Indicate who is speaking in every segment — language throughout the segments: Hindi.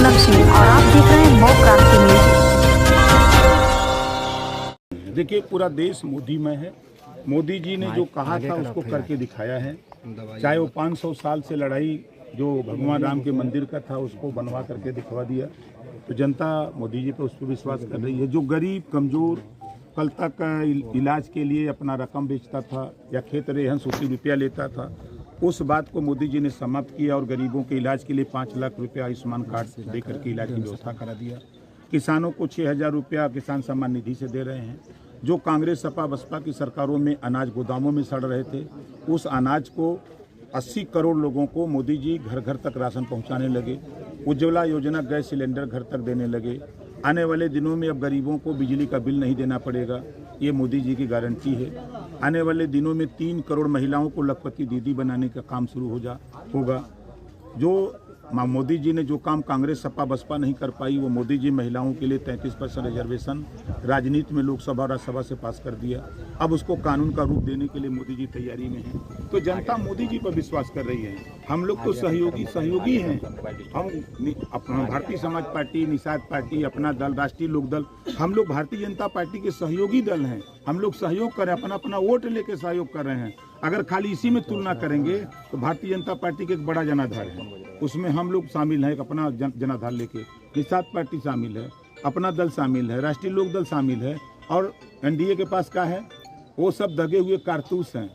Speaker 1: पूनम सिंह और आप देख रहे हैं मोह क्रांति न्यूज।
Speaker 2: देखिए, पूरा देश मोदी में है। मोदी जी ने जो कहा था उसको करके दिखाया है। चाहे वो 500 साल से लड़ाई जो भगवान राम के मंदिर का था उसको बनवा करके दिखवा दिया। तो जनता मोदी जी पे उस पर विश्वास कर रही है। जो गरीब कमजोर कल तक इलाज के लिए अपना रकम बेचता था या खेत रेहन सूची रुपया लेता था, उस बात को मोदी जी ने समाप्त किया और गरीबों के इलाज के लिए 5 लाख रुपया आयुष्मान कार्ड दे करके इलाज की व्यवस्था करा दिया। किसानों को 6,000 रुपया किसान सम्मान निधि से दे रहे हैं। जो कांग्रेस सपा बसपा की सरकारों में अनाज गोदामों में सड़ रहे थे, उस अनाज को 80 करोड़ लोगों को मोदी जी घर घर तक राशन पहुंचाने लगे। उज्ज्वला योजना गैस सिलेंडर घर तक देने लगे। आने वाले दिनों में अब गरीबों को बिजली का बिल नहीं देना पड़ेगा, ये मोदी जी की गारंटी है। आने वाले दिनों में 3 करोड़ महिलाओं को लखपति दीदी बनाने का काम शुरू होगा। जो मोदी जी ने जो काम कांग्रेस सपा बसपा नहीं कर पाई, वो मोदी जी महिलाओं के लिए 33% रिजर्वेशन राजनीति में लोकसभा और राज्यसभा से पास कर दिया। अब उसको कानून का रूप देने के लिए मोदी जी तैयारी में हैं। तो जनता मोदी जी पर विश्वास कर रही है। हम लोग तो सहयोगी हैं। हम अपना भारतीय समाज पार्टी, निषाद पार्टी, अपना दल राष्ट्रीय लोक दल, हम लोग भारतीय जनता पार्टी के सहयोगी दल हैं। हम लोग सहयोग कर रहे हैं, अपना वोट लेके सहयोग कर रहे हैं। अगर खाली इसी में तुलना करेंगे तो भारतीय जनता पार्टी के एक बड़ा जनाधार है, उसमें हम लोग शामिल हैं। अपना जनाधार लेके निषाद पार्टी शामिल है, अपना दल शामिल है, राष्ट्रीय लोक दल शामिल है, और एनडीए के पास क्या है, वो सब दगे हुए कारतूस हैं।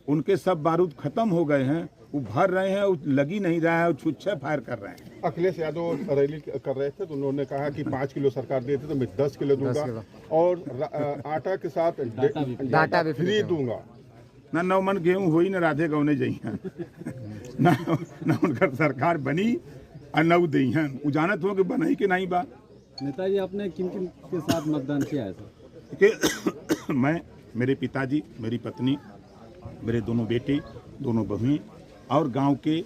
Speaker 2: उनके सब बारूद खत्म हो गए हैं, वो भर रहे हैं, वो लगी नहीं रहा है, वो छुच्छे फायर कर रहे हैं।
Speaker 3: अखिलेश यादव रैली कर रहे थे तो उन्होंने कहा कि 5 किलो सरकार देती तो मैं 10 किलो दूंगा और आटा के साथ डाटा भी फ्री दूंगा।
Speaker 2: ना 9 मन गेहूँ हुई न राधे गौने जई हैं ना उनका सरकार बनी और न दई हैं। वो जानत हो कि बनाई के नहीं बा।
Speaker 4: नेताजी, आपने किन के साथ मतदान किया है?
Speaker 2: कि मैं, मेरे पिताजी, मेरी पत्नी, मेरे दोनों बेटे, दोनों बहुएं और गांव के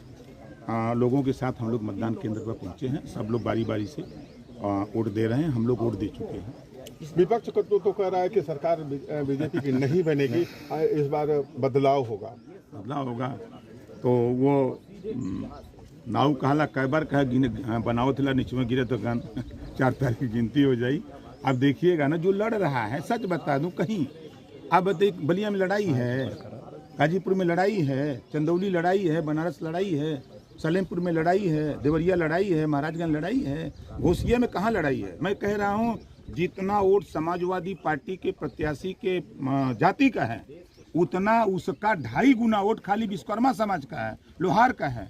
Speaker 2: लोगों के साथ हम लोग मतदान केंद्र पर पहुंचे हैं। सब लोग बारी बारी से वोट दे रहे हैं। हम लोग वोट दे चुके हैं।
Speaker 3: विपक्ष तो कह रहा है कि सरकार बीजेपी की नहीं बनेगी, इस बार बदलाव होगा। तो वो नाव कहला कई बार कहा बनाओ थला नीचे में गिरे तो 4 तारीख की गिनती हो जाई। अब देखिएगा ना, जो लड़ रहा है, सच बता दूं, कहीं अब बलिया में लड़ाई है, गाजीपुर में लड़ाई है, चंदौली लड़ाई है, बनारस लड़ाई है, सलेमपुर में लड़ाई है, देवरिया लड़ाई है, महाराजगंज लड़ाई है, घोसिया में कहाँ लड़ाई है। मैं कह रहा हूँ जितना वोट समाजवादी पार्टी के प्रत्याशी के जाति का है, उतना उसका 2.5 गुना वोट खाली विश्वकर्मा समाज का है, लोहार का है।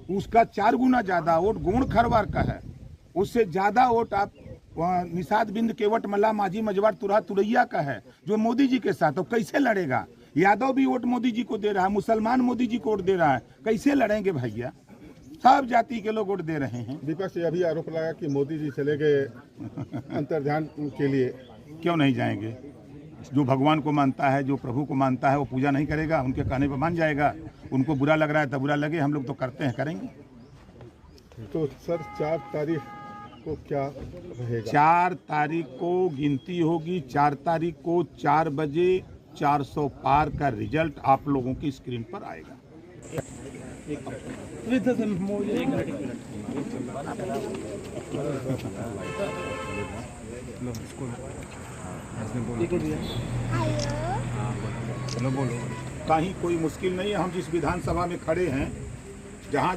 Speaker 3: उसका 4 गुना ज्यादा वोट गोंड खरवार का है। उससे ज्यादा वोट आप निषाद बिंद केवट मल्ला माझी मजवार तुरहा तुरैया का है, जो मोदी जी के साथ। तो कैसे लड़ेगा? यादव भी वोट मोदी जी को दे रहा है, मुसलमान मोदी जी को वोट दे रहा है, कैसे लड़ेंगे भैया? सब जाति के लोग वोट दे रहे हैं। विपक्ष अभी आरोप लगा कि मोदी जी चले गए अंतर्ध्यान के लिए।
Speaker 2: क्यों नहीं जाएंगे? जो भगवान को मानता है, जो प्रभु को मानता है, वो पूजा नहीं करेगा? उनके कहने पर मान जाएगा? उनको बुरा लग रहा है तो बुरा लगे, हम लोग तो करते हैं, करेंगे।
Speaker 3: तो सर 4 तारीख को क्या रहेगा?
Speaker 2: 4 तारीख को गिनती होगी। 4 तारीख को 4 बजे 400 पार का रिजल्ट आप लोगों की स्क्रीन पर आएगा। कहीं कोई मुश्किल नहीं है। हम जिस विधानसभा में खड़े हैं,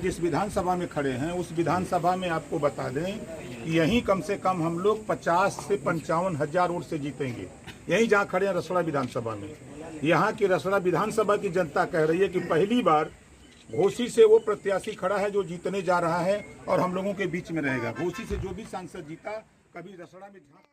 Speaker 2: जिस विधानसभा में खड़े हैं, उस विधानसभा में आपको बता दें कि यहीं कम से कम हम लोग 50 से 55 हजार वोट से जीतेंगे। यहीं जहाँ खड़े हैं रसोड़ा विधानसभा में। यहाँ की रसोड़ा विधानसभा की जनता कह रही है कि पहली बार घोसी से वो प्रत्याशी खड़ा है जो जीतने जा रहा है और हम लोगों के बीच में रहेगा। घोसी से जो भी सांसद जीता, कभी रसोड़ा में झांक